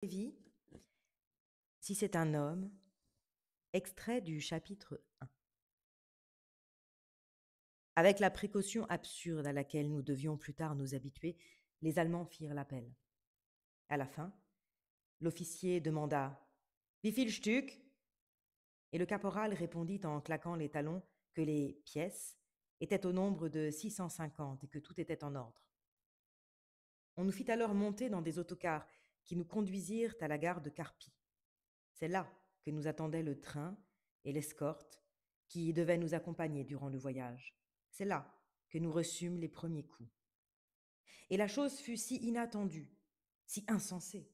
Lévi, si c'est un homme, extrait du chapitre 1. Avec la précaution absurde à laquelle nous devions plus tard nous habituer, les Allemands firent l'appel. À la fin, l'officier demanda « Wie viel Stück ?» et le caporal répondit en claquant les talons que les pièces étaient au nombre de 650 et que tout était en ordre. On nous fit alors monter dans des autocars qui nous conduisirent à la gare de Carpi. C'est là que nous attendait le train et l'escorte qui devaient nous accompagner durant le voyage. C'est là que nous reçûmes les premiers coups. Et la chose fut si inattendue, si insensée,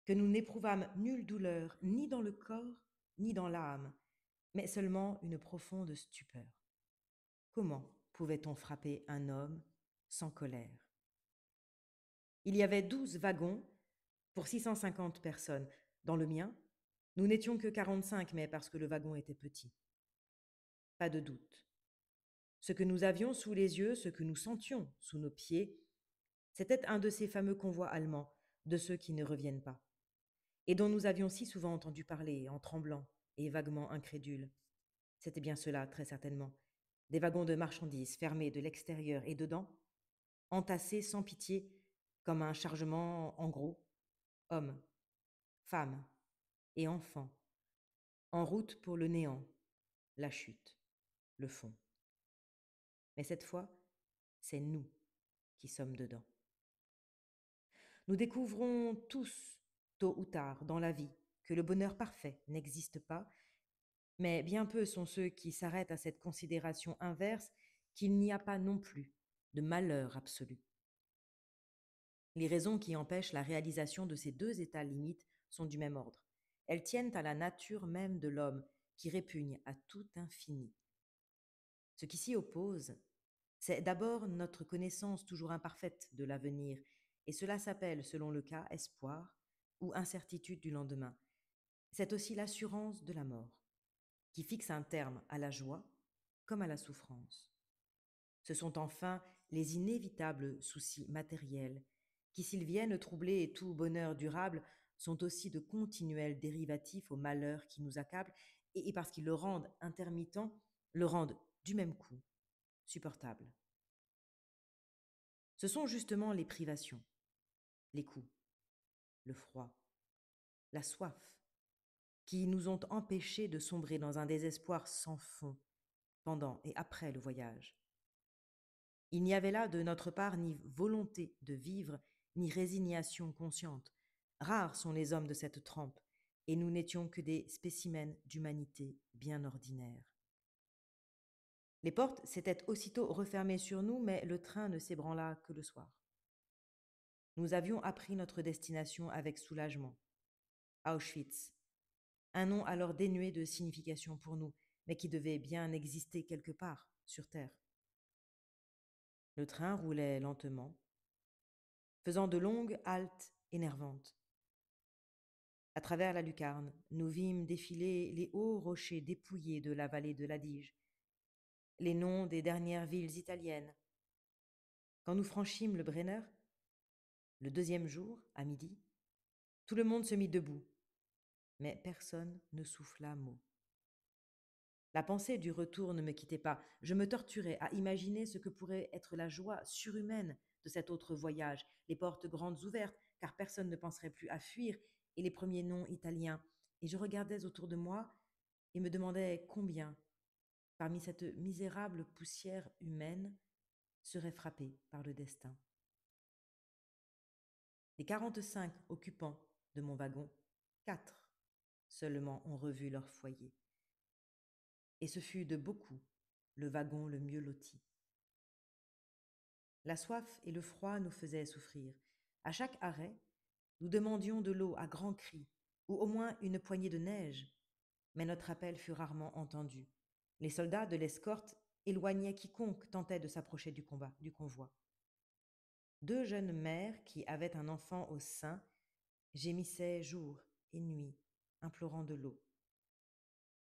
que nous n'éprouvâmes nulle douleur, ni dans le corps, ni dans l'âme, mais seulement une profonde stupeur. Comment pouvait-on frapper un homme sans colère? Il y avait 12 wagons pour 650 personnes. Dans le mien, nous n'étions que 45, mais parce que le wagon était petit. Pas de doute. Ce que nous avions sous les yeux, ce que nous sentions sous nos pieds, c'était un de ces fameux convois allemands, de ceux qui ne reviennent pas, et dont nous avions si souvent entendu parler, en tremblant et vaguement incrédules. C'était bien cela, très certainement. Des wagons de marchandises fermés de l'extérieur et dedans, entassés sans pitié, comme un chargement en gros, hommes, femmes et enfants, en route pour le néant, la chute, le fond. Mais cette fois, c'est nous qui sommes dedans. Nous découvrons tous, tôt ou tard, dans la vie, que le bonheur parfait n'existe pas, mais bien peu sont ceux qui s'arrêtent à cette considération inverse qu'il n'y a pas non plus de malheur absolu. Les raisons qui empêchent la réalisation de ces deux états limites sont du même ordre. Elles tiennent à la nature même de l'homme, qui répugne à tout infini. Ce qui s'y oppose, c'est d'abord notre connaissance toujours imparfaite de l'avenir, et cela s'appelle, selon le cas, espoir ou incertitude du lendemain. C'est aussi l'assurance de la mort, qui fixe un terme à la joie comme à la souffrance. Ce sont enfin les inévitables soucis matériels, qui, s'ils viennent troubler tout bonheur durable, sont aussi de continuels dérivatifs au malheur qui nous accable, et parce qu'ils le rendent intermittent, le rendent du même coup supportable. Ce sont justement les privations, les coups, le froid, la soif, qui nous ont empêchés de sombrer dans un désespoir sans fond pendant et après le voyage. Il n'y avait là de notre part ni volonté de vivre, ni résignation consciente. Rares sont les hommes de cette trempe, et nous n'étions que des spécimens d'humanité bien ordinaire. Les portes s'étaient aussitôt refermées sur nous, mais le train ne s'ébranla que le soir. Nous avions appris notre destination avec soulagement. Auschwitz, un nom alors dénué de signification pour nous, mais qui devait bien exister quelque part sur Terre. Le train roulait lentement, faisant de longues haltes énervantes. À travers la lucarne, nous vîmes défiler les hauts rochers dépouillés de la vallée de l'Adige, les noms des dernières villes italiennes. Quand nous franchîmes le Brenner, le deuxième jour, à midi, tout le monde se mit debout, mais personne ne souffla mot. La pensée du retour ne me quittait pas. Je me torturais à imaginer ce que pourrait être la joie surhumaine de cet autre voyage, les portes grandes ouvertes, car personne ne penserait plus à fuir, et les premiers noms italiens. Et je regardais autour de moi et me demandais combien, parmi cette misérable poussière humaine, seraient frappés par le destin. Les 45 occupants de mon wagon, 4 seulement ont revu leur foyer. Et ce fut de beaucoup le wagon le mieux loti. La soif et le froid nous faisaient souffrir. À chaque arrêt, nous demandions de l'eau à grands cris, ou au moins une poignée de neige, mais notre appel fut rarement entendu. Les soldats de l'escorte éloignaient quiconque tentait de s'approcher du convoi. 2 jeunes mères qui avaient un enfant au sein gémissaient jour et nuit, implorant de l'eau.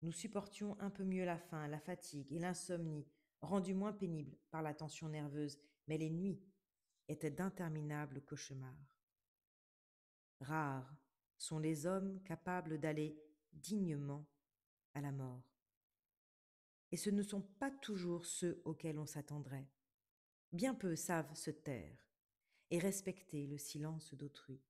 Nous supportions un peu mieux la faim, la fatigue et l'insomnie, rendues moins pénibles par la tension nerveuse, mais les nuits étaient d'interminables cauchemars. Rares sont les hommes capables d'aller dignement à la mort. Et ce ne sont pas toujours ceux auxquels on s'attendrait. Bien peu savent se taire et respecter le silence d'autrui.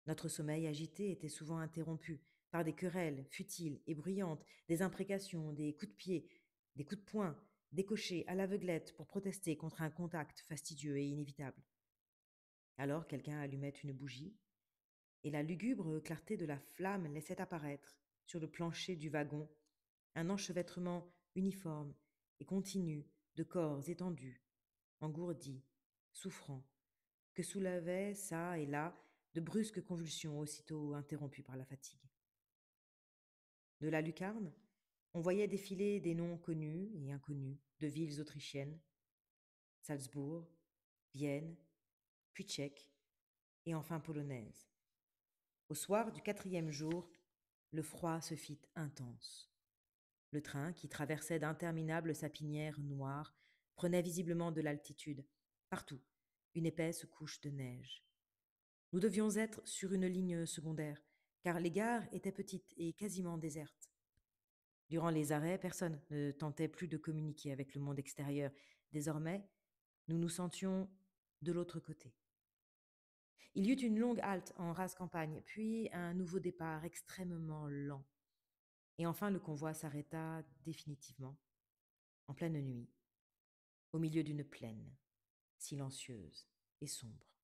Notre sommeil agité était souvent interrompu par des querelles futiles et bruyantes, des imprécations, des coups de pied, des coups de poing, décochés à l'aveuglette pour protester contre un contact fastidieux et inévitable. Alors quelqu'un allumait une bougie, et la lugubre clarté de la flamme laissait apparaître, sur le plancher du wagon, un enchevêtrement uniforme et continu de corps étendus, engourdis, souffrants, que soulavaient çà et là de brusques convulsions aussitôt interrompues par la fatigue. De la lucarne, on voyait défiler des noms connus et inconnus de villes autrichiennes, Salzbourg, Vienne, puis tchèques, et enfin polonaises. Au soir du 4e jour, le froid se fit intense. Le train, qui traversait d'interminables sapinières noires, prenait visiblement de l'altitude. Partout, une épaisse couche de neige. Nous devions être sur une ligne secondaire, car les gares étaient petites et quasiment désertes. Durant les arrêts, personne ne tentait plus de communiquer avec le monde extérieur. Désormais, nous nous sentions de l'autre côté. Il y eut une longue halte en rase campagne, puis un nouveau départ extrêmement lent. Et enfin, le convoi s'arrêta définitivement, en pleine nuit, au milieu d'une plaine, silencieuse et sombre.